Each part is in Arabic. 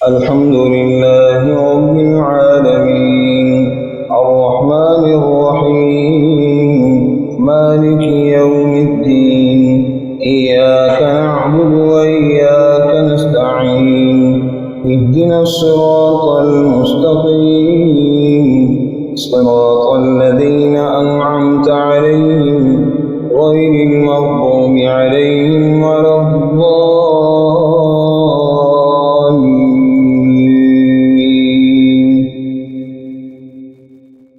الحمد لله رب العالمين الرحمن الرحيم مالك يوم الدين إياك نعبد وإياك نستعين اهدنا الصراط المستقيم صراط الذين أنعمت عليهم غير المغضوب عليهم ولا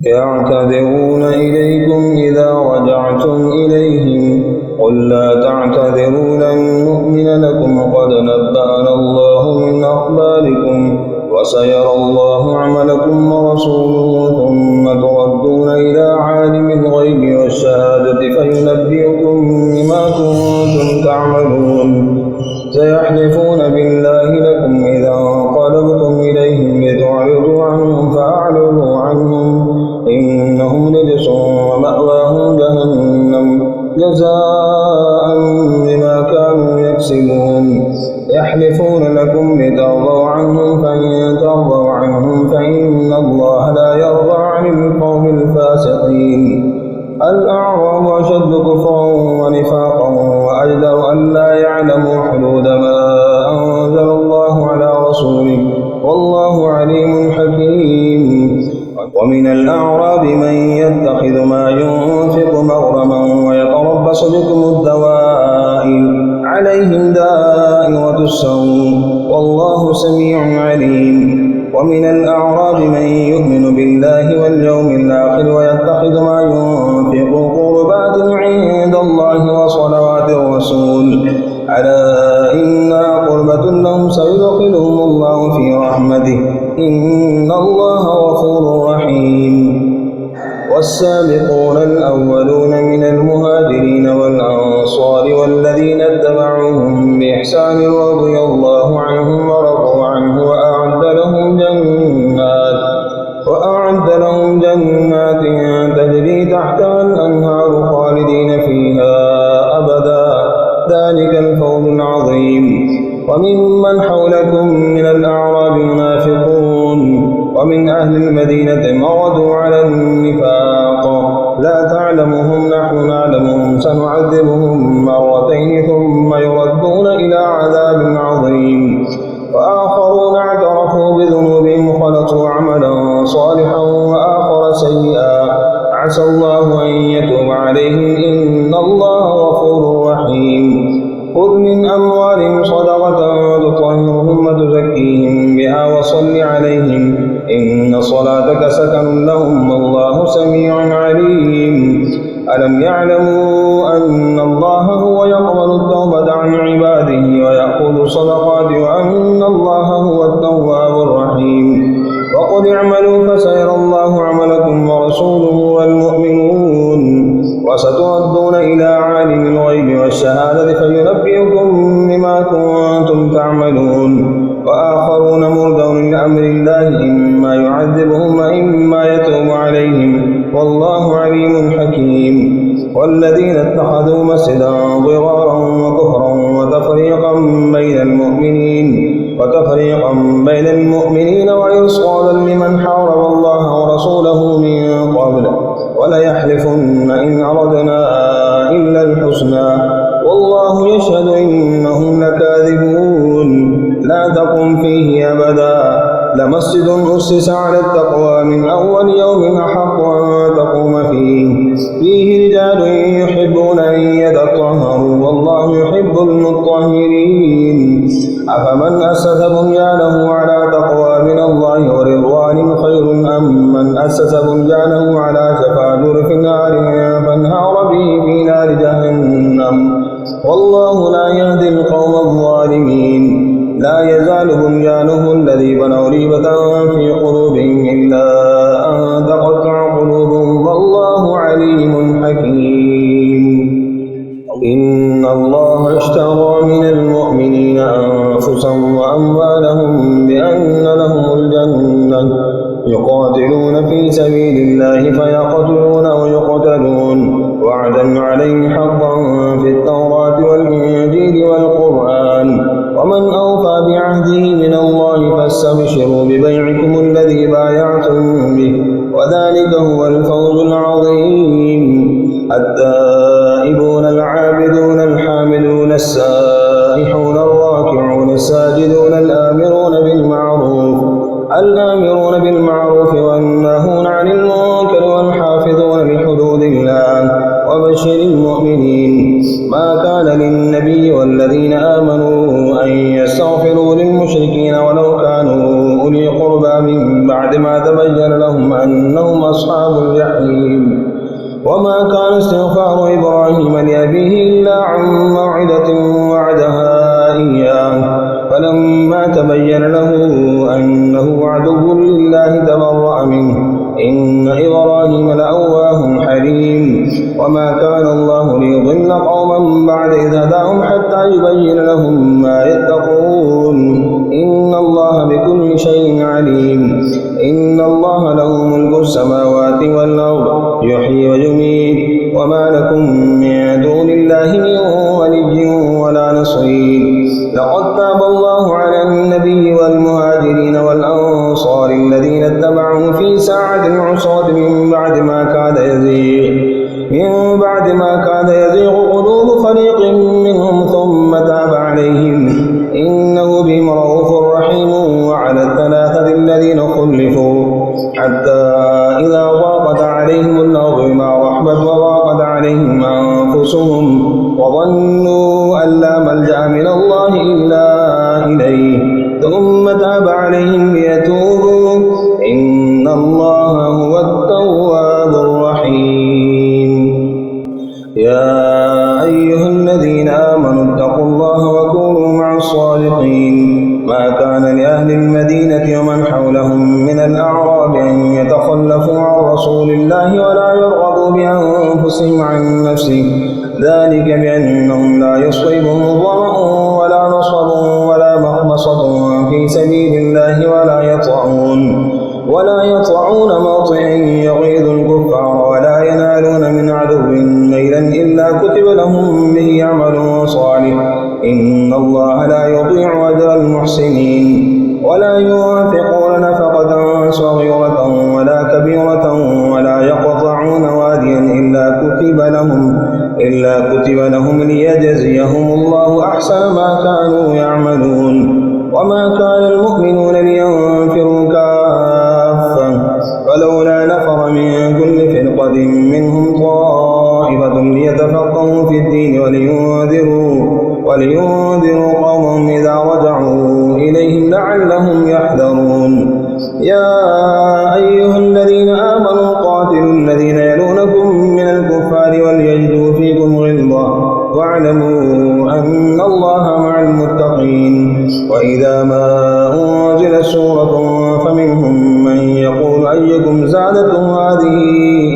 يعتذرون إليكم إذا رجعتم إليهم قل لا تعتذروا لن نؤمن لكم قد نبأنا الله من أخباركم وسيرى الله عملكم ورسوله ثم تردون إلى عالم الغيب والشهادة فينبئكم بما كنتم تعملون سيحلفون بالله لكم إذا انقلبتم إليهم لتعرضوا عنهم فأعرضوا عنهم إنهم رجس ومأواهم جهنم جزاء بما كانوا يكسبون يحلفون لكم لترضوا عنهم فإن ترضوا عنهم فإن الله لا يرضى عن القوم الفاسقين الأعراب أشد كفرا ونفاقا وأجدر أن لا يعلموا حدود ما أنزل الله على رسوله والله عليم حكيم ومن الأعراب من يتخذ ما ينفق مغرما ويتربص بكم الدوائر عليهم دائرة السوء والله سميع عليم ومن الأعراب من يؤمن بالله واليوم الآخر ويتخذ ما ينفق قربات عند الله وصلوات الرسول ألا إنها قربة لهم سيدخلهم الله في رحمته إن الله غفور رحيم والسابقون الأولون من المهاجرين والأنصار والذين اتبعوهم بإحسان رضي الله عنهم ورضوا عنه وأعد لهم جنات تجري تحتها الأنهار خالدين فيها أبدا ذلك الفوز العظيم وممن حولكم من الأعراب منافقون ومن أهل المدينة مردوا على النفاق لا تعلمهم نحن نعلمهم سنعذبهم مرتين ثم يردون إلى عذاب عظيم وآخرون اعترفوا بذنوبهم خلطوا عملا صالحا وآخر سيئا عسى الله أن يتوب عليهم إن الله غفور رحيم خذ من أموالهم صدقة تطهرهم وتزكيهم بها وصل عليهم إن صلاتك سكن لهم والله سميع عليم ألم يعلموا أن الله هو يقبل التوبة عن عباده ويأخذ الصدقات وأن الله هو التواب الرحيم وقل اعملوا فسيرى الله عملكم ورسوله والمؤمنون وستردون إلى عالم الغيب والشهادة فينبئكم بما كنتم تعملون وآخرون مرجون لأمر الله إما يعذبهم وإما يتوب عليهم والله عليم حكيم والذين اتخذوا مسجدا ضرارا وكفرا وتفريقا بين المؤمنين وإرصادا لمن حارب الله ورسوله من قبل وليحلفن إن أردنا إلا الحسنى والله يشهد إنهم لكاذبون لا تقم فيه أبدا لمسجد أسس على التقوى من أول يوم أحق أن تقوم فيه رجال يحبون أن يتطهروا والله يحب المطهرين أفمن أسس بنيانه على تقوى من الله ورضوان خير أم من أسس بنيانه على شفا جرف نار فانهار به في نار جهنم والله لا يهدي القوم الظالمين لا يزال بنيانه الذي بنوا ريبة في قلوبهم إلا أن تقطع قلوبهم والله عليم حكيم إن الله اشترى من المؤمنين أنفسهم وأموالهم بأن لهم الجنة يقاتلون في سبيل الله فيقتلون ويقتلون وعدا عليه حقا في التوراة والإنجيل والقرآن ومن أوفى بعهده من الله أيها الذين آمنوا أن يستغفروا للمشركين ولو كانوا أولي قربى من بعد ما تبين لهم أنهم أصحاب الجحيم. وما كان استغفار إبراهيم لأبيه إلا عن موعدة وعدها إياه، فلما تبين له أنه عدو لله تبرأ منه، إن إبراهيم لأواه حليم. وما كان الله ليضل قوما بعد إذ هداهم حتى يبين لهم ما يتقون، إن الله بكل شيء عليم. إن الله له ملك السماوات والأرض يحيي ويميت، وما لكم من دون الله من ولي ولا نصير. لقد تاب الله على النبي والمهاجرين والأنصار الذين اتبعوه في ساعة العسرة من بعد ما كاد يزيغ قلوب فريق منهم ثم تاب عليهم، إنه بهم رءوف رحيم. وعلى الثلاثة الذين خلفوا حتى إذا ضاقت عليهم الأرض بما رحبت وضاقت عليهم أنفسهم وظنوا أن لا ملجأ من الله إلا إليه ثم تاب عليهم ليتوبوا، إن الله هو التواب الرحيم. يا أيها الذين آمنوا اتقوا الله وكونوا مع الصادقين. ما كان لأهل المدينة ومن حولهم من الأعراب أن يتخلفوا عن رسول الله ولا يرغبوا بأنفسهم عن نفسه، ذلك بأنهم لا يصيبهم ظمأ ولا نصب ولا مخمصة في سبيل الله ولا يطعون موطئا يغيظ الكفار ولا ينالون من عدو نيلا إلا كتب لهم به عمل صالح، إن الله لا يضيع أجر المحسنين. ولا ينفقون نفقة صغيرة ولا كبيرة ولا يقطعون واديا إلا كتب لهم ليجزيهم الله أحسن ما كانوا يعملون. وما كان المؤمنون لينفروا كافة، فلولا نفر من كل فرقة منهم طائفة ليتفقهوا في الدين ولينذروا قومهم إذا رجعوا إليهم لعلهم يحذرون. يا أيها الذين آمنوا قاتلوا الذين يلونكم من الكفار وليجدوا فيكم غلظة، واعلموا أن الله مع المتقين. وإذا ما أنزلت سورة فمنهم من يقول أيكم زادتهم هذه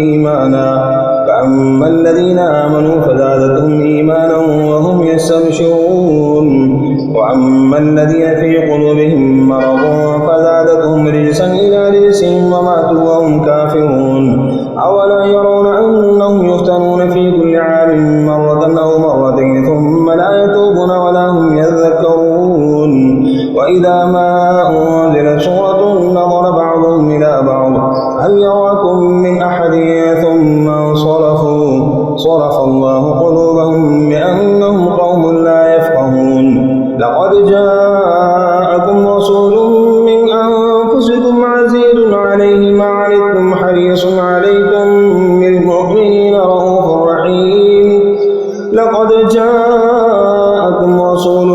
إيمانا، فأما الذين آمنوا فزادتهم إيمانا وهم يستبشرون، وأما الذين في قلوبهم مرض فزادتهم رجسا إلى رجسهم وماتوا وهم كافرون. أولا يرون أنهم يفتنون في كل عام مرة أو مرتين ثم لا يتوبون ولا هم يذكرون. وإذا ما أنزلت سورة نظر بعضهم إلى بعض هل يراكم من أحد ثم صرف الله قلوبهم بأنهم قوم لا يفقهون. لقد جاءكم رسول من أنفسكم عزيز عليه ما عنتم حريص عليكم بالمؤمنين رءوف رحيم. لقد جاءكم رسول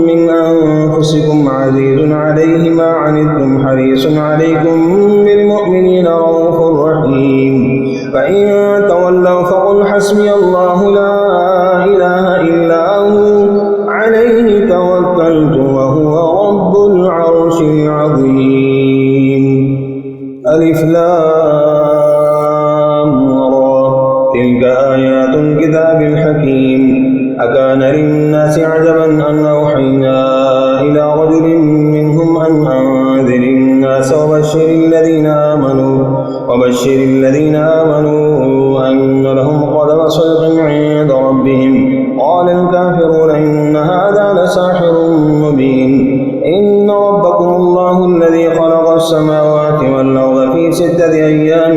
من أنفسكم عزيز عليه ما عنتم حريص عليكم بالمؤمنين رءوف رحيم. فإن تولوا فقل حسبي الله لا إله إلا هو عليه توكلت وهو رب العرش العظيم. ألف لام را، تلك آيات الكتاب الحكيم. أكان للناس عجبا أن أوحينا إلى رجل منهم أن أنذر الناس وبشر الذين آمنوا أن لهم قدم صدق عند ربهم. قال الكافرون إن هذا لساحر مبين. إن ربكم الله الذي خلق السماوات والأرض في 6 أيام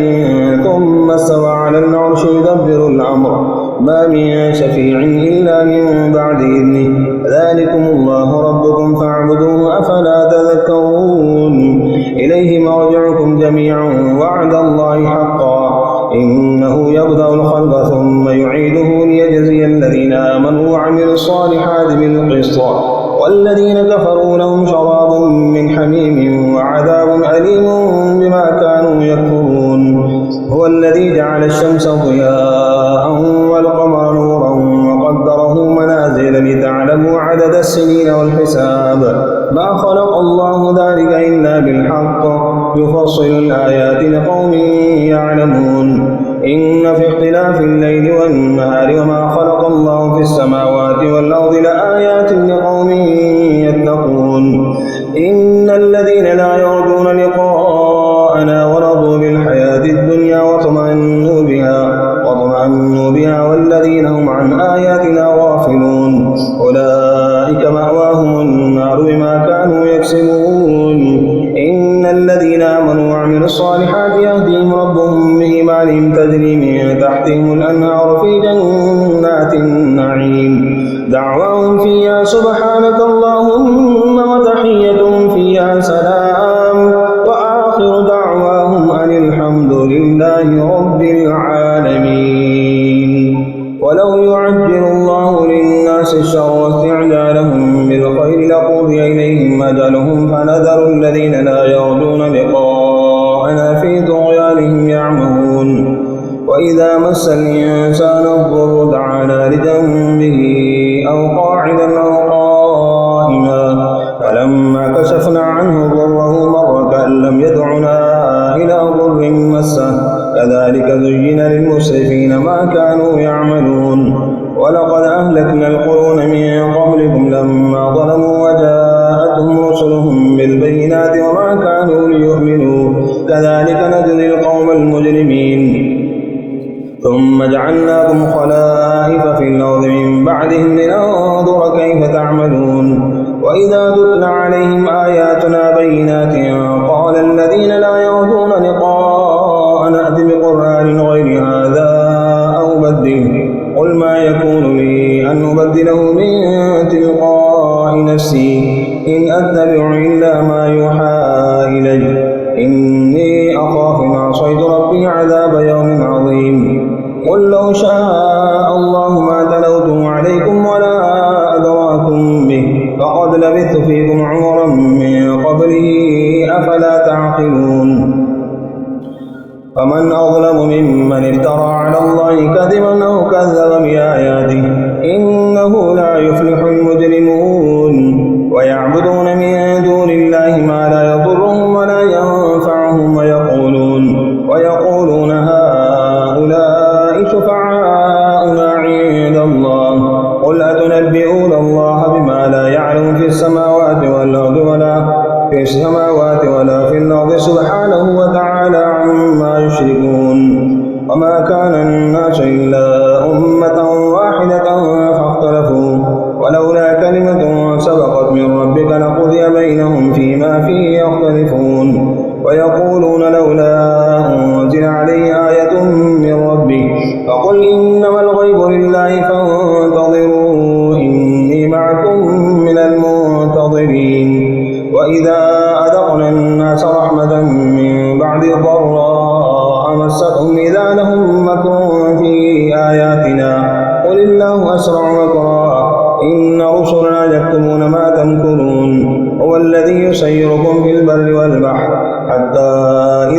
ثم استوى على العرش يدبر الأمر، ما من شفيع إلا من بعد إذنه، ذلكم الله ربكم فاعبدوه أفلا تذكرون. إليه مرجعكم جميعا وعد الله حقا، إنه يبدأ الخلق ثم يعيده ليجزي الذين الذين آمنوا وعملوا الصالحات بالقسط والذين كفروا لهم شراب من حميم وعذاب أليم بما كانوا يكفرون هو الذي جعل الشمس ضياء والقمر نورا وقدره منازل لتعلموا عدد السنين والحساب ما خلق الله ذلك إلا بالحق يفصل الآيات لقوم يعلمون إن في اختلاف الليل والنهار وما خلق الله في السماوات والأرض لآيات لقوم يتقون إن الذين لا يرجون لقاءنا ورضوا بالحياة الدنيا واطمأنوا بها والذين هم عن آياتنا غافلون أولئك مأواهم النار بما كانوا يكسبون إن الذين آمنوا وعملوا الصالحات يهديهم ربهم بإيمانهم تجري من تحتهم الأنهار في جنات النعيم دعواهم فيها سبحانك اللهم وتحيتهم فيها سلام وآخر دعواهم أن الحمد لله رب العالمين ولو يعجل الله للناس الشر واستعجالهم بالخير لقضي إليهم أجلهم فنذر الذين لا يرجون لقاءنا في طغيانهم يعمهون وإذا مس الإنسان الضر دعانا لجنبه أو قاعدا أو قائما فلما كشفنا عنه ضره مر كأن لم يدعنا إلى ضر مسه كذلك زين للمسرفين ما كانوا يعملون ولقد أهلكنا القرون من قبلكم لما ظلموا وجاءتهم رسلهم بالبينات وما كانوا ليؤمنوا كذلك نجزي القوم المجرمين ثم جعلناكم خلائف في الأرض من بعدهم لننظر كيف تعملون وإذا تتلى عليهم آياتنا بينات قال الذين لا يرجون لقاء نأت بقرآن غير هذا أو بدله قل ما يكون لي أن أبدله من تلقاء نفسي إن أتبع إلا ما يوحى إلي إني أخاف إن عصيت ربي عذاب يوم عظيم قل لو شاء الله ما تلوته عليكم ولا أدراكم به فقد لبثت فيكم عمرا من قبله أفلا تعقلون فمن أظلم ممن افترى على الله كذبا أو كذب بآياته إنه لا يفلح المجرمون ويعبدون من دون الله ما لا يضرهم ولا ينفعهم ويقولون هؤلاء شفعاؤنا عند الله قل أتنبئون الله بما لا يعلم في السماوات ولا في الأرض سبحانه وتعالى عما يشركون وما كان الناس إلا أمة واحدة فاختلفوا ولولا كلمة سبقت من ربك لقضي بينهم فيما فيه يختلفون ويقولون لولا أنزل عليه آية من ربه فقل إنما الغيب لله فانتظروا إني معكم من المنتظرين وإذا أذقنا الناس رحمة من بعد ضراء مستهم إذا لهم مكر في آياتنا قل الله أسرع مكرا إن رسلنا يكتبون ما تمكرون هو الذي يسيركم في البر والبحر حتى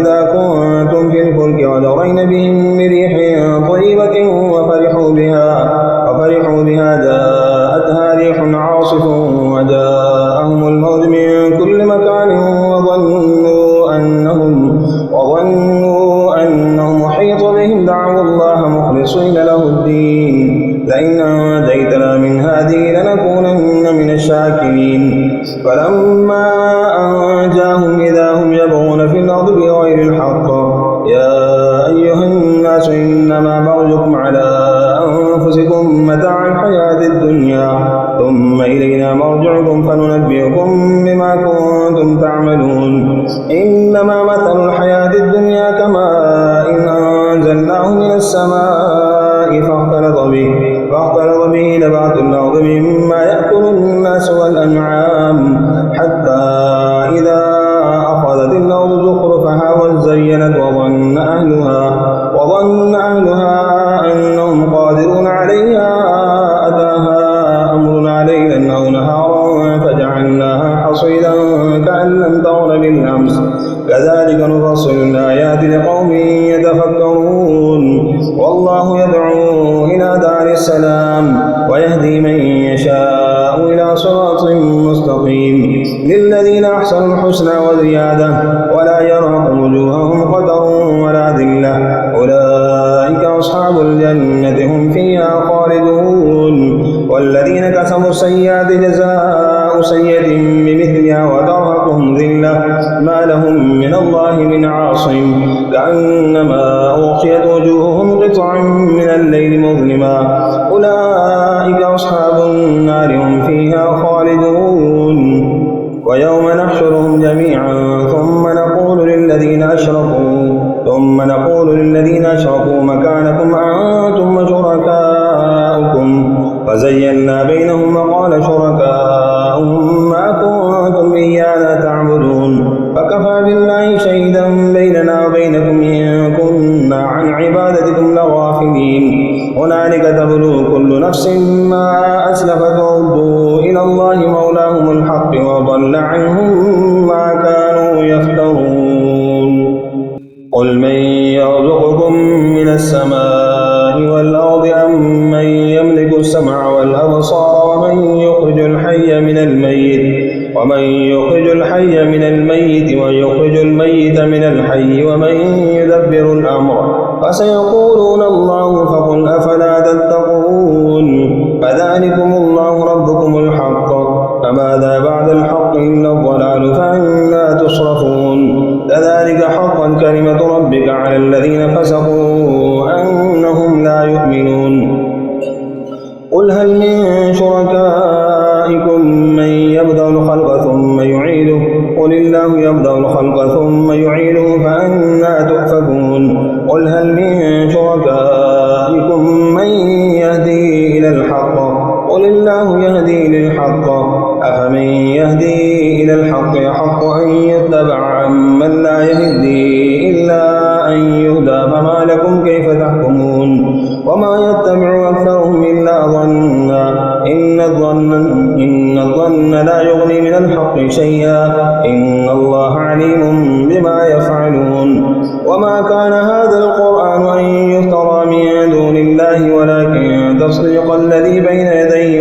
إذا كنتم في الفلك وجرين بهم بريح طيبة وفرحوا بها جاءتها ريح عاصف وجاءهم الموج من كل مكان وظنوا أنهم محيط بهم دعوا الله مخلصين له الدين لئن أنجيتنا من هذه لنكونن من الشاكرين فلما أنجاهم إذا هم يبغون في الأرض بغير الحق يا أيها الناس إنما بغيكم على أنفسكم متاع الحياة الدنيا ثم إلينا مرجعكم فننبئكم بما كنتم تعملون إنما مثل الحياة الدنيا كماء إن أنزلناه من السماء فاختلط به نبات الأرض مما يأكل الناس والأنعام حتى إذا أخذت الأرض زخرفها وزينت وظن أهلها أنهم قادرون عليها والله يدعو إلى دار السلام ويهدي من يشاء إلى صراط مستقيم للذين أحسنوا الحسنى وزيادة ولا يرهق وجوههم قتر ولا ذلة أولئك أصحاب الجنة هم فيها خالدون والذين كسبوا السيئات جزاء سيئة بمثلها وترهقهم ذلة ما لهم من الله من عاصم كأنما أغشيت وجوههم قطعا من الليل مظلما أولئك أصحاب النار هم فيها خالدون ويوم نحشرهم جميعا ثم نقول للذين أشركوا مكانكم أنتم وشركاؤكم فزينا بينهم وقال شركاؤهم ما كنتم إيانا تعبدون فكفى بالله شهيدا بيننا وبينكم إن كنا عن عبادتكم لغافلين هنالك تبلو كل نفس ما أسلفت وردوا إلى الله مولاهم الحق وضل عنهم ما كانوا يفترون قل من يرزقكم من السماء والأرض أم من يملك السمع والأبصار ومن يخرج الحي من الميت ويخرج الميت من الحي ومن يدبر الأمر فسيقولون الله فقل أفلا تتقون فذلكم الله ربكم الحق فماذا بعد الحق إلا الضلال فأنى تصرفون كذلك حقا كلمة ربك على الذين فسقوا أنهم لا يؤمنون قل هل من شركائكم من يبدأ الخلق ثم يعيده قل الله يبدأ الخلق ثم يعيده فأنى تؤفكون قل هل من شركائكم من يهدي إلى الحق قل الله يهدي للحق أفمن يهدي إلى الحق يحق أن يتبع عمن لا يهدي إلا أن يهدى فما لكم كيف تحكمون وما يتبع أكثرهم إلا ظنا إن الظن لا يغني من الحق شيئا إن الله عليم بما يفعلون وما كان هذا القرآن أن يفترى من دون الله ولكن تصديق الذي بين يديه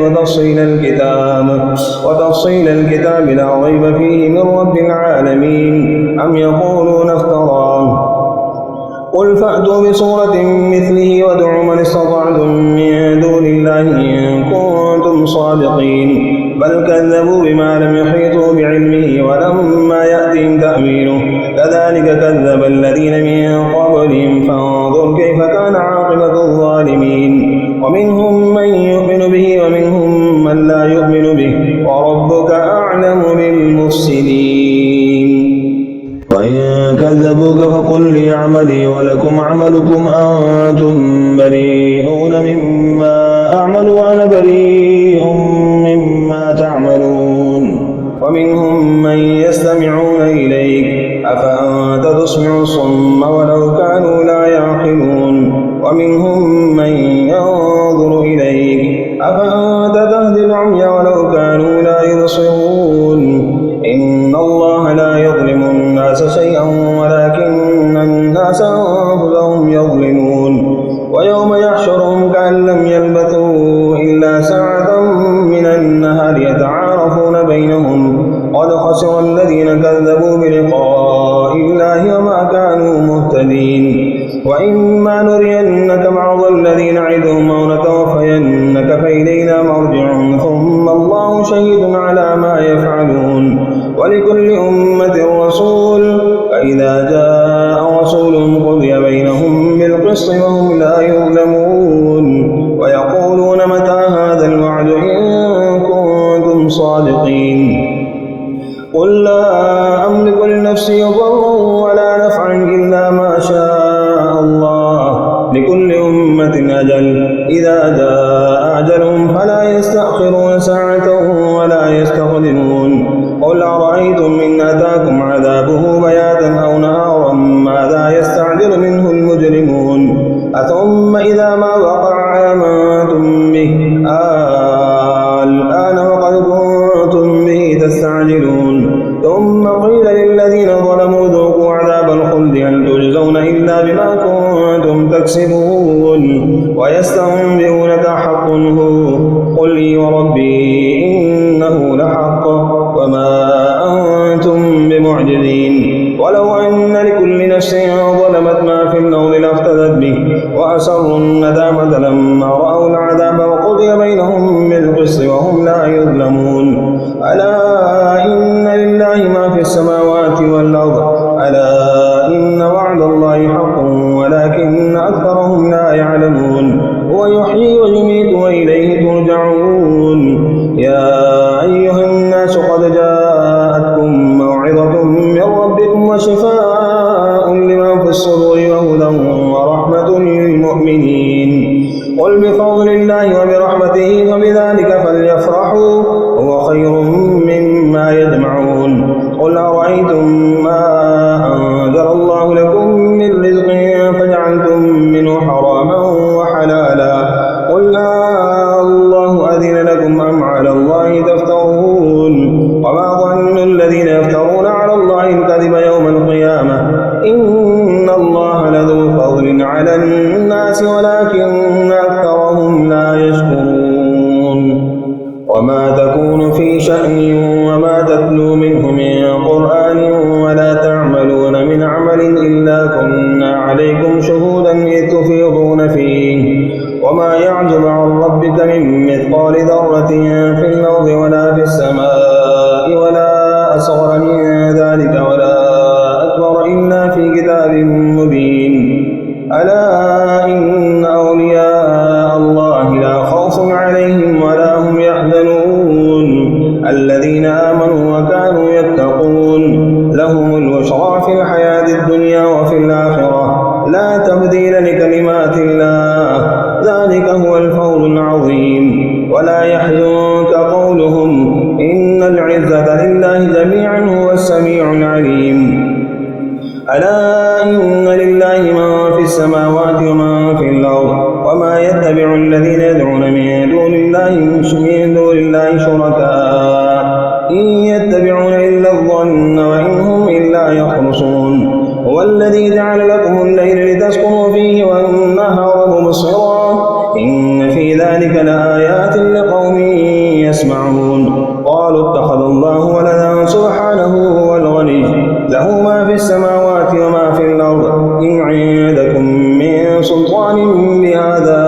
وتفصيل الكتاب لا ريب فيه من رب العالمين أم يقولون افتراه قل فأتوا بسورة مثله وادعوا من استطعتم من دون الله إن كنتم صادقين بل كذبوا بما لم يحيطوا بعلمه ولما يأتهم تأويله كذلك كذب الذين من قبلهم فانظر كيف كان عاقبة الظالمين ومنهم من يؤمن به ومنهم من لا يؤمن به وربك أعلم بالمفسدين وإن كذبوك فقل لي عملي ولكم عملكم أنتم بريئون مما أعمل وأنا بريء مما تعملون ومنهم من يستمعون إليك أفأنت تسمع الصم ولو كانوا لا يعقلون ومنهم من ينظر إليك أفأنت تهدي العمي ولو كانوا لا يبصرون إن الله لا يظلم الناس شيئا ولكن الناس أنفسهم يظلمون ويوم يحشرهم كأن لم يلبثوا إلا ساعة من النهار يتعارفون بينهم قد خسر الذين كذبوا بلقاء الله وما كانوا مهتدين وإما نرينك بعض الذين نعدهم أو نتوفينك فإلينا مرجعهم ثم الله شهيد على ما يفعلون ولكل أمة رسول فإذا جاء رسولهم قضي بينهم بالقسط وهم لا يظلمون ويقولون متى هذا الوعد إن كنتم صادقين قل لا أملك لنفسي ضرا ولا نفعا إلا ما شاء الله لكل أمة أجل إذا جاء أجلهم فلا يستأخرون ساعة ولا يستقدمون قل أرأيتم إن أتاكم عذابه بياتا أو نهارا ماذا يستعجل منه المجرمون أثم إذا ما وقع آمنتم به الآن وقد كنتم به تستعجلون ثم قيل للذين ظلموا ذوقوا عذاب الخلد هل تجزون إلا بما كنتم تكسبون ويستنبئونك حق هو قل لي وربي إنه لحق وما أنتم بمعجزين ولو أن لكل نفس ظلمت ما في الأرض لافتدت به وأسروا الندامة لما رأوا العذاب وقضي بينهم بالقسط وهم لا يظلمون ألا إن لله ما في السماوات والأرض ألا إن وعد الله حق ولكن أكثرهم لا يعلمون هو يحيي ويميت وإليه ترجعون يا أيها الناس قد جاءتكم موعظة من ربكم وشفاء لما في الصدور وهدى ورحمة للمؤمنين قل بفضل الله وبرحمته فبذلك فليفرحوا هو خير مما يجمعون قل أرأيتم ما أنزل الله لكم من رزق فجعلتم منه حراما وحلالا قل الله أذن لكم أم على الله تفترون وما ظن الذين يفترون على الله الكذب يوم القيامة إن الله لذو فضل على الناس ولكن أكثرهم لا يشكرون وما تكون في شأن وما تتلو منه من قرآن ولا تعملون من عمل إلا كنا عليكم شهودا إذ تفيضون فيه وما يعزب عن ربك من مثقال ذرة في الأرض ولا في السماء ولا أصغر من ذلك ولا أكبر إلا في كتاب مبين ألا إن أولياء الله لا خوف عليهم ولا هم يحزنون الذين آمنوا وكانوا يتقون لهم البشرى في الحياة الدنيا وفي الآخرة لا تبديل لكلمات الله ذلك هو الفوز العظيم ولا يحزنك قولهم إن العزة لله جميعا هو السميع العليم ألا إن لله ما في السماوات وما في الأرض وما يتبع الذين يدعون من دون الله شركاء إن يتبعون إلا الظن وإن هم إلا يخرصون هو الذي جعل لكم الليل لتسكنوا فيه والنهار مبصرا إن في ذلك لآيات لقوم يسمعون قالوا اتخذ الله ولدا سبحانه هو الغني له ما في السماوات وما في الأرض إن عندكم من سلطان بهذا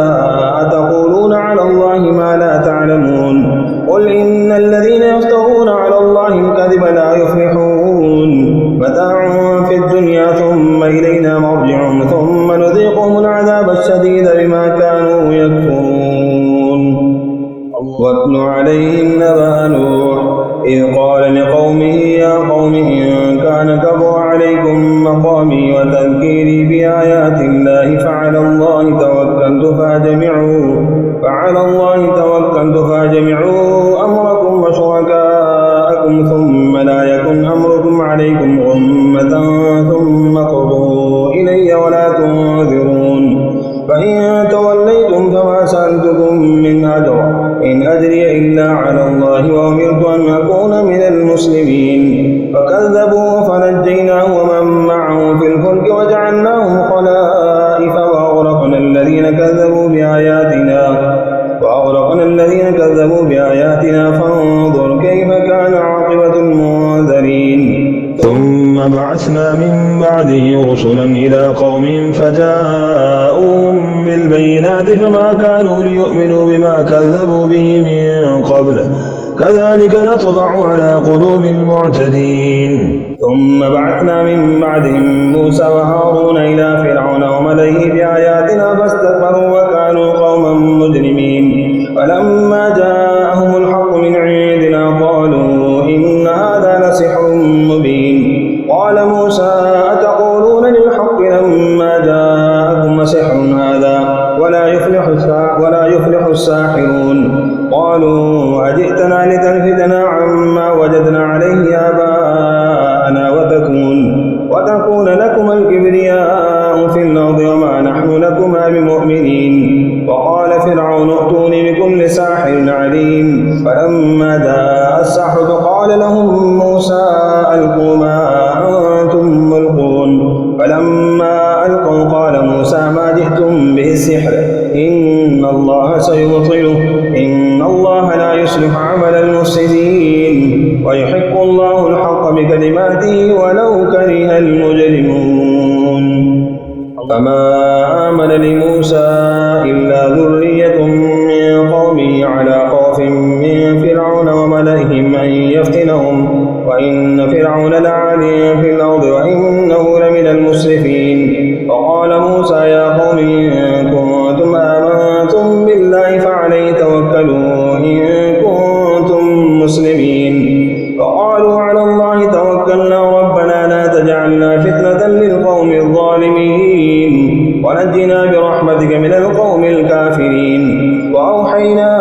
أتقولون على الله ما لا تعلمون قل إن الذين يفترون على الله الكذب لا يفلحون متاع في الدنيا ثم إلينا مرجعهم ثم نذيقهم العذاب الشديد بما كانوا يكفرون واتل عليهم نبأ نوح إذ قال لقومه يا قوم إن كان كبر عليكم مقامي وتذكيري بآيات الله فعلى الله توكلت فاجمعوا أمركم وشركاءكم ثم لا يكن أمركم عليكم غمة ثم قضوا إلي ولا تنذرون فإن توليتم فما سألتكم من أجر إن أجري إلا على الله وأمرت أن أكون من المسلمين فكذبوا فنجيناه ومن معه في الفلك وجعلناهم خلائف وأغرقنا الذين كذبوا بآياتنا فانظر كيف كان عاقبة المنذرين ثم بعثنا من بعده رسلا إلى قومهم فجاءوهم بالبينات فما كانوا ليؤمنوا بما كذبوا به من قبل كذلك نطبع على قلوب المعتدين ثم بعثنا من بعدهم موسى وهارون إلى فرعون وملئه بآياتنا فاستكبروا وكانوا قوما مجرمين فلما جاءهم الحق من عندنا قالوا إن هذا لسحر مبين قال موسى أتقولون للحق لما جاءكم سحر هذا ولا يفلح الساحرون قالوا أجئتنا لتلفتنا عما وجدنا عليه آباءنا وتكون لكما الكبرياء في الأرض وما نحن لكما بمؤمنين وقال فرعون ائتوني بكل ساحر عليم فلما جاء السحرة قال لهم موسى ألقوا ما أنتم ملقون فلما ألقوا قال موسى ما جئتم به السحر إن الله سيبطله إن الله لا يصلح عمل المفسدين ويحق الله الحق بكلماته ولو كره المجرمون فما آمن لموسى إلا ذرية من قومه على خوف من فرعون وملئهم أن يفتنهم وإن فرعون لعال في الأرض وإنه لمن المسرفين فقال موسى يا قوم إن كنتم آمنتم بالله فعليه توكلوا إن كنتم مسلمين فقالوا على الله توكلنا ربنا لا تجعلنا فتنة للقوم الظالمين ونجنا برحمتك من القوم الكافرين وأوحينا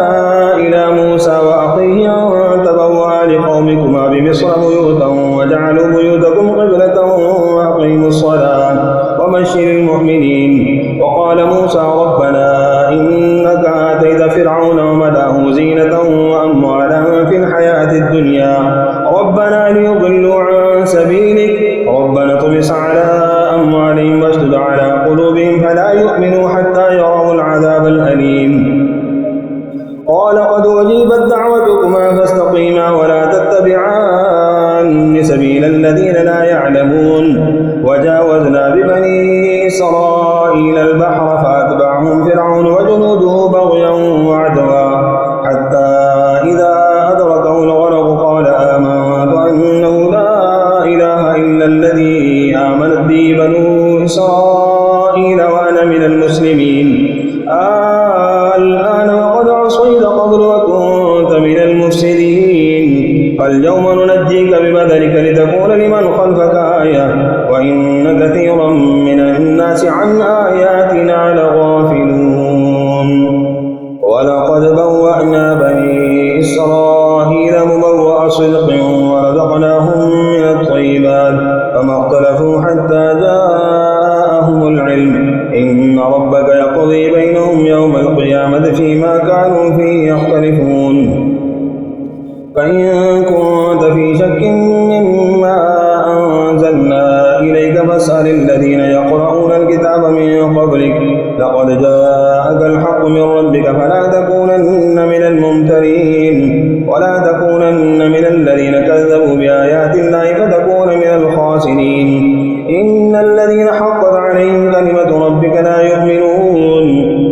إلى موسى وأخيه أن تبوأ لقومكما بمصر بيوتا وجعلوا بيوتكم قبلة وأقيموا الصلاة وبشر المؤمنين وقال موسى ربنا إنك آتيت فرعون وملأه زينة وأموالا في الحياة الدنيا ربنا ليضلوا عن سبيلك ربنا اطمس على أموالهم واشدد على قلوبهم فلا يؤمنوا حتى يروا العذاب الأليم قال قد أجيبت دعوتكما فاستقيما ولا تتبعان سبيل الذين لا يعلمون وجاوزنا ببني إسرائيل البحر فأتبعهم فرعون وجنوده بغيا وعدوا حتى إذا أدركه الغرق قال آمنت أنه لا إله إلا الذي آمنت به بنو إسرائيل وأنا من المسلمين الآن وقد عصيت قبل وكنت من المفسدين فاليوم ننجيك ببدنك لتكون لمن خلفك آية وإن كثيرا من الناس عن آياتنا لغافلون ولقد بوأنا بني إسرائيل مبوأ صدق ورزقناهم من الطيبات فما اختلفوا حتى جاءهم العلم إن ربك يقضي بينهم يوم القيامة فيما كانوا فيه يختلفون فإن كنت في شك مما أنزلنا إليك فاسأل الذين يقرؤون الكتاب من قبلك لقد جاءك الحق من ربك فلا تكونن من الممترين ولا تكونن من الذين كذبوا بآيات الله فتكون من الخاسرين إن الذين حقت عليهم كلمة ربك لا يؤمنون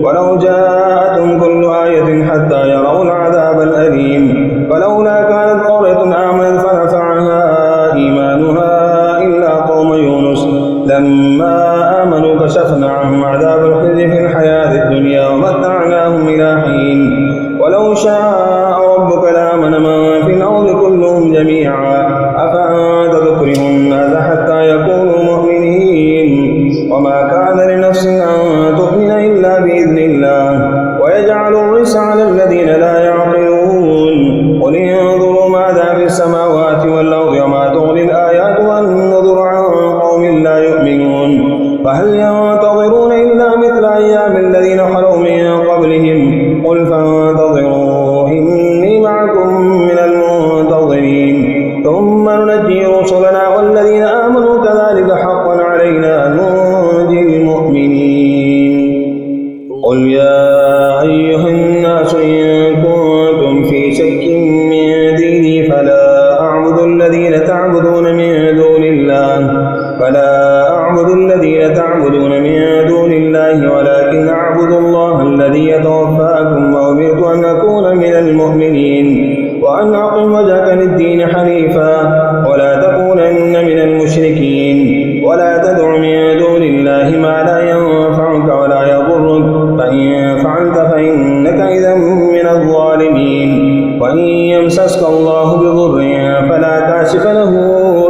ولو جاءتهم كل آية حتى يروا العذاب الأليم فلولا كانت قرية آمنت فنفعها إيمانها إلا قوم يونس لما آمنوا كشفنا عنهم عذاب الخزي في الحياة الدنيا ومتعناهم إلى حين ولو شاء ربك لآمن من في الأرض كلهم جميعا أفأنت تكره الناس حتى يكونوا مؤمنين وما كان لنفس أن تؤمن إلا بإذن الله ويجعل الرجس على الذين لا يعقلون قل انظروا ماذا في السماوات والأرض وما تغني الآيات والنذر عن قوم لا يؤمنون فهل ينتظرون إلا مثل أيام الذين خلوا من قبلهم قل فانتظروا إني معكم من المنتظرين ثم ننجي رسلنا والذين آمنوا كذلك حقا علينا ننجي المؤمنين قل يا أيها الناس إن كنتم في شك من ديني فلا أعبد الذين تعبدون من دون الله ولكن أعبد الله الذي يتوفاكم وأمرت أن أكون من المؤمنين وأن أقم وجهك للدين حنيفا ولا تكونن من المشركين ولا تدع من دون الله ما لا ينفعك ولا يضرك فإن فعلت فإنك إذا من الظالمين وإن يمسسك الله بضر فلا كاشف له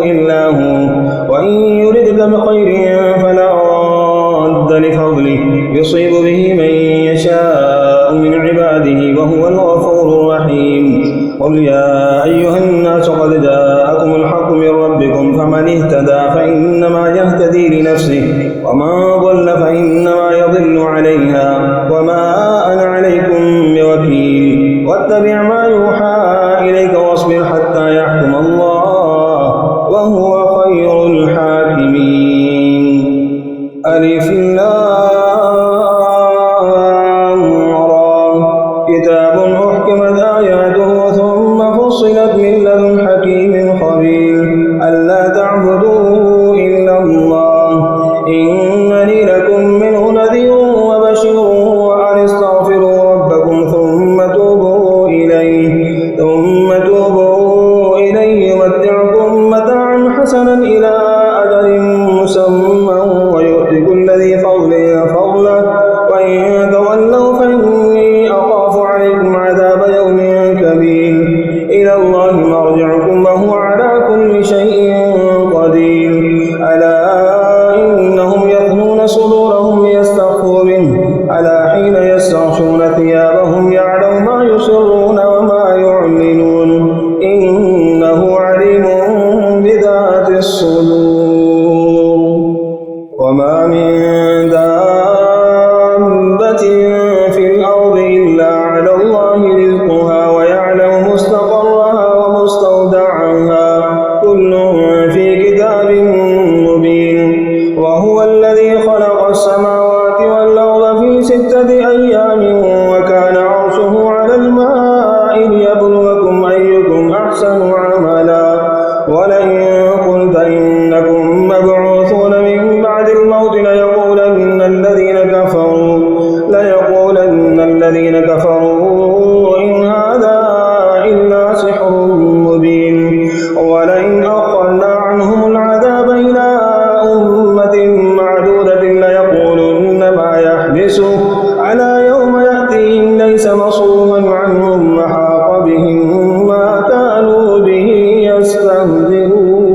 إلا هو وإن يردك بخير فلا راد لفضله يصيب به من يشاء من عباده وهو الغفور الرحيم قل يا أيها الناس قد جاءكم يستغشون ثيابهم يعلم ما يسرون وما يعلنون إنه عليم بذات الصدور وما من دابة في الأرض إلا على الله رزقها ويعلم مستقرها ومستودعها كل في كتاب مبين وهو الذي خلق السماوات والأرض في 6 أيام وكان عرشه على الماء ليبلوكم أيكم أحسن عملا ولئن قلت إنكم مبعوثون من بعد الموت ليقولن الذين كفروا إن هذا إلا سحر مبين ولئن أخرنا عنهم العذاب إلى أمة معدودة ليقولن ما يحبسه على يوم يأتيهم ليس مصروفا عنهم وحاق بهم ما كانوا به يستهزئون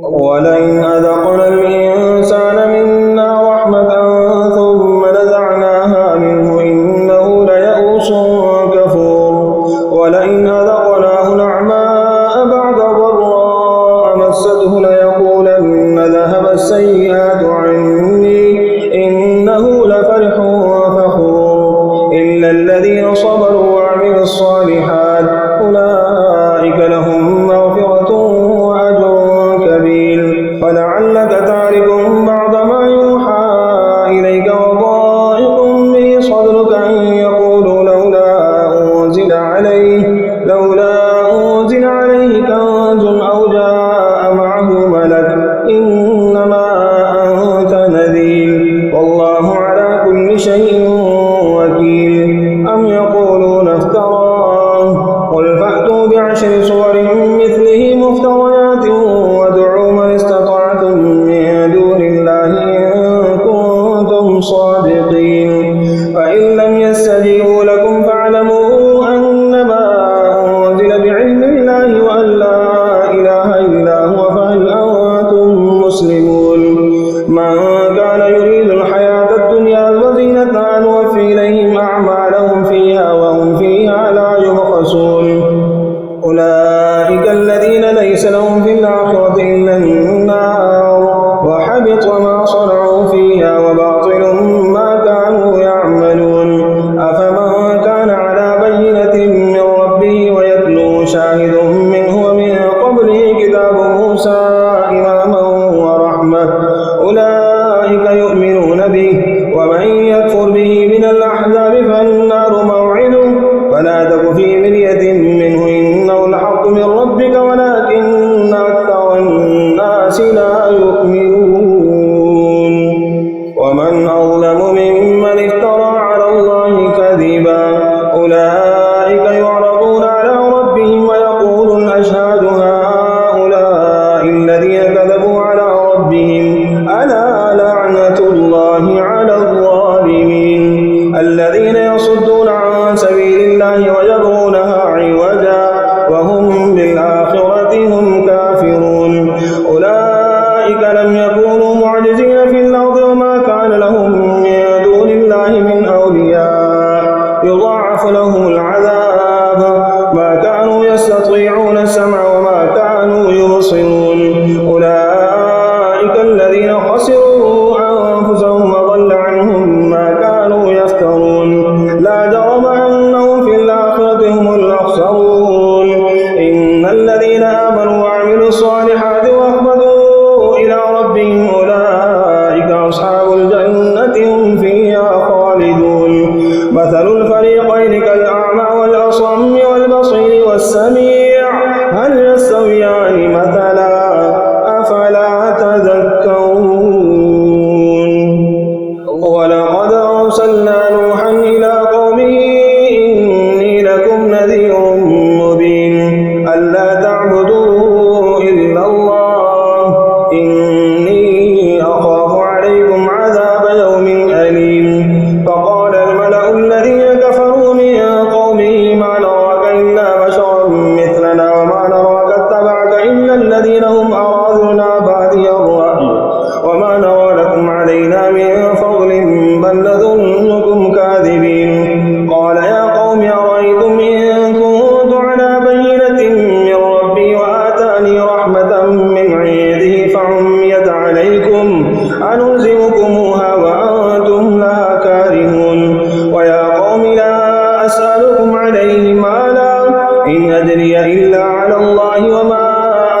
ولئن أذقنا الإنسان منا رحمة ثم نزعناها منه إنه ليئوس كفور ولئن أذقناه نعماء بعد ضراء مسته ليقولن ذهب السيئات عني إنه لفرح فخور إلا الذين صبروا وعملوا الصالحات أولئك لهم مغفرة وأجر كبير فلعلك تارك بعض ما يوحى إليك وضائق به صدرك أن يقولوا لولا أنزل عليه كنز أو جاء معه ملك إنما أنت نذير والله على كل شيء وكيل أم يقولون افتراه قل فأتوا بعشر صور مثله مفتريات وادعوا من استطعتم من دون الله إن كنتم صادقين فإن لم يستجيبوا لكم فاعلموا أنما أنزل بعلم الله وأن لا إله إلا هو فهل أنتم مسلمون من كان يريد الحياة الدنيا وزينتها نوفي إليهم أعمالهم فيها وهم فيها لا يبخسون أولئك الذين ليس لهم في الآخرة إلا النار وحبط ما صنعوا فيها وباطل ما كانوا يعملون أفمن كان على بينة من ربه ويتلو شاهد منه ومن قبله كتاب موسى إماما ورحمة أولئك يؤمنون به ومن يكفر به من الأحزاب فالنار موعده فلا تك في مرية منه إنه الحق من ربك ولكن أكثر الناس لا يؤمنون ومن أظلم ممن افترى على الله كذبا أولئك يعرضون على ربهم ويقول الأشهاد هؤلاء الذين كذبوا على ربهم ألا لعنة الله على الظالمين الذين يصدون عن سبيل الله ويبغونها عوجا وهم بالآخرة هم كافرون أولئك لم يكونوا معجزين في الأرض وما كان لهم من دون الله من أولياء يضاعف لهم العذاب ما كانوا يستطيعون السمع وما كانوا يبصرون أولئك الذين خسروا أنفسهم وضل عنهم ما كانوا يفترون لا جرم أنهم في الآخرة هم الأخسرون إن الذين آمنوا وعملوا الصالحات وأخبتوا إلى ربهم أولئك أصحاب الجنة هم فيها خالدون مثل الفريقين كالأعمى والأصم والبصير والسميع هل يستويان مثلا أفلا تذكرون ولقد أرسلنا نوحا إلى قومه إني لكم نذير مبين ألا تعبدوا إلا الله إني أخاف عليكم عذاب يوم أليم فقال الملأ الذين كفروا من قومه ما نراك إلا بشرا مثلنا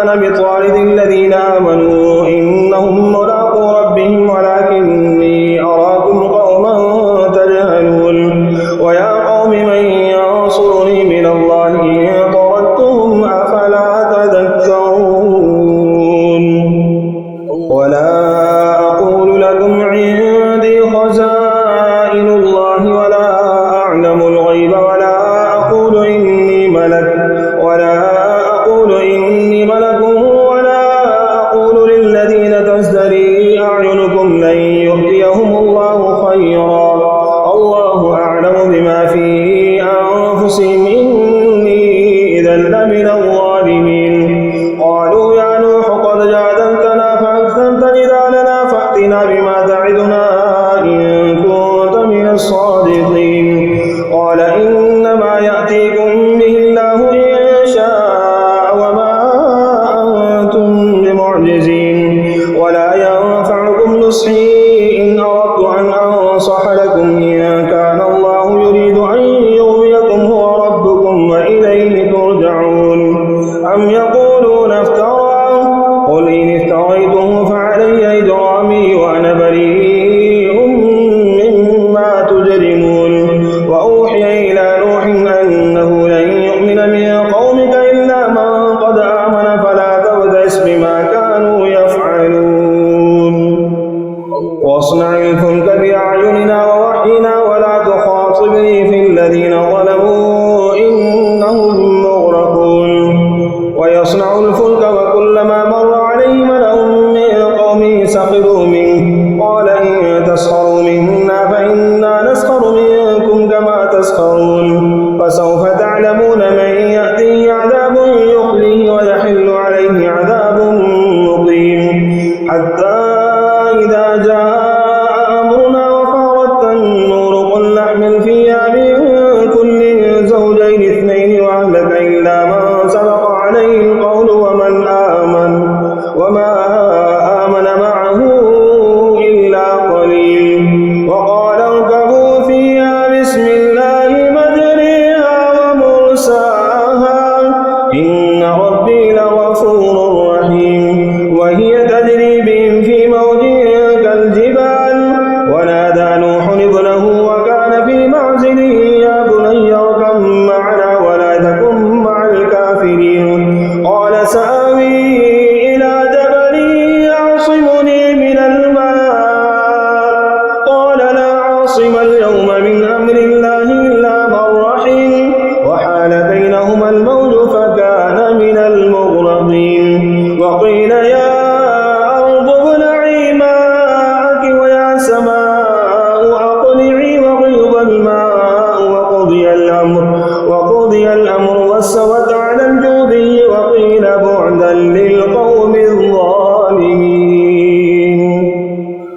كان بطارد الذين آمنوا إنهم ملاقو ربهم ولكني أراكم قوما تجهلون ويا قوم من ينصرني من الله إن طردتهم أفلا تذكرون ولا أقول لكم عندي خزائن الله ولا أعلم الغيب ولا أقول إني ملك ولا أقول للذين تزدري أعينكم لن يؤتيهم الله خيرا الله أعلم بما في أنفسهم إني إذا لمن الظالمين قالوا يا نوح قد جادلتنا فأكثرت جدالنا فأتنا بما تعدنا إن كنت من الصادقين قال إنما يأتيكم به الله إن شاء وما أنتم بمعجزين ولا ينفعكم نصحي إن أردت أن أنصح لكم إن كان الله يريد أن يغويكم هو ربكم وإليه ترجعون أم يقولون افتراه قل إن افتريته فعلي إجرامي وأنا بريء مما تجرمون وأوحي إلى نوح أنه لن يؤمن من قومك إلا من قد آمن فلا تبتئس بما كانوا يفعلون واصنع الفلك بأعيننا ووحينا ولا تخاطبني في الذين ظلموا إنهم مغرقون ويصنع الفلك وكلما مر عليه ملأ من قومه سخروا منه قال إن تسخروا منا فإنا نسخر منكم كما تسخرون فسوف تعلمون من يأتيه عذاب يخزيه ويحل عليه عذاب مقيم حتى إذا جاء أمرنا وفارت النور قل نحمل فيها من كل زوجين اثنين وأهلك إلا من سبق عليه القول وما آمن معه إلا قليل وقال اركبوا فيها بسم الله مجريها ومرساها إن ربي لغفور رحيم وهي تجري بهم في موج كالجبال ونادى نوح ابنه وكان في معزل يا بني اركب معنا ولا تكن مع الكافرين قال سآوي إلى جبل يعصمني من الماء قال لا عاصم اليوم من أمر الله إلا من رحم وحال بينهما الموج فكان من المغرقين وقيل يا أرض ابلعي ماءك ويا سماء أقلعي وغيض الماء وقضي الأمر واستوت على الجودي وقيل بعدا للقوم الظالمين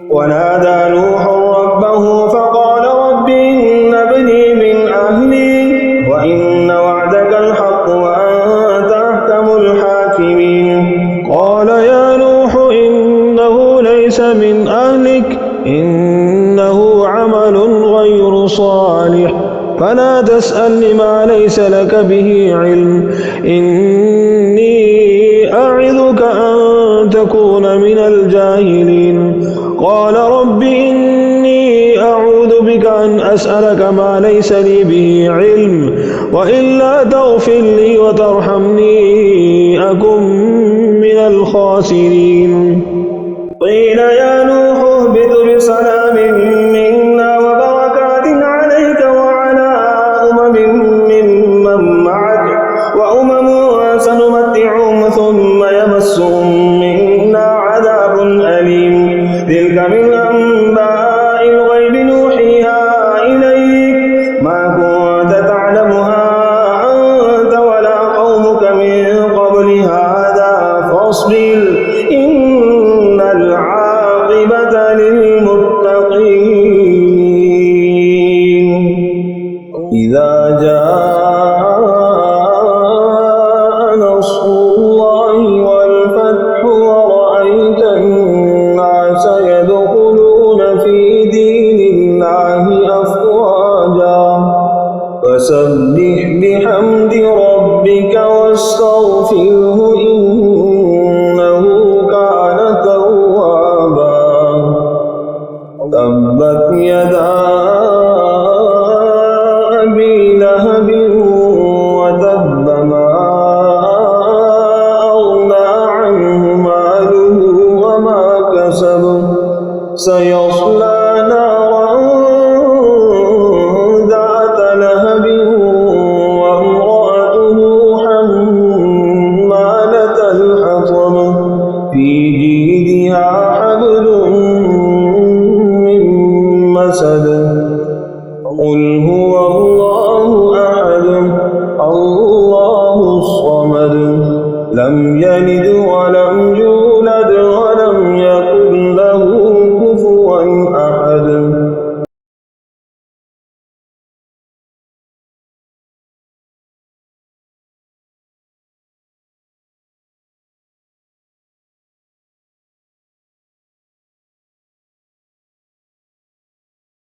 ونادى نوح ربه فقال رب إن ابني من أهلي وإن وعدك الحق وأنت أحكم الحاكمين قال يا نوح إنه ليس من أهلك إنه عمل غير صالح فلا تسأل ما ليس لك به علم إني أعظك أن تكون من الجاهلين قال رب إني أعوذ بك أن أسألك ما ليس لي به علم وإلا تغفر لي وترحمني أكن من الخاسرين قيل يا نوح اهبط بسلام منا وبركات عليك وعلى ممن معك وأمم سنمتعهم ثم يمسهم منا عذاب أليم تلك من أنباء الغيب نوحيها إليك ما كنت تعلمها أنت ولا قومك من قبل هذا فاصبر إن العاقبة للمتقين إذا جاء نصر الله والفتح ورأيت الناس يدخلون في دين الله أفواجا فسبح بحمد ربك واستغفره قل هو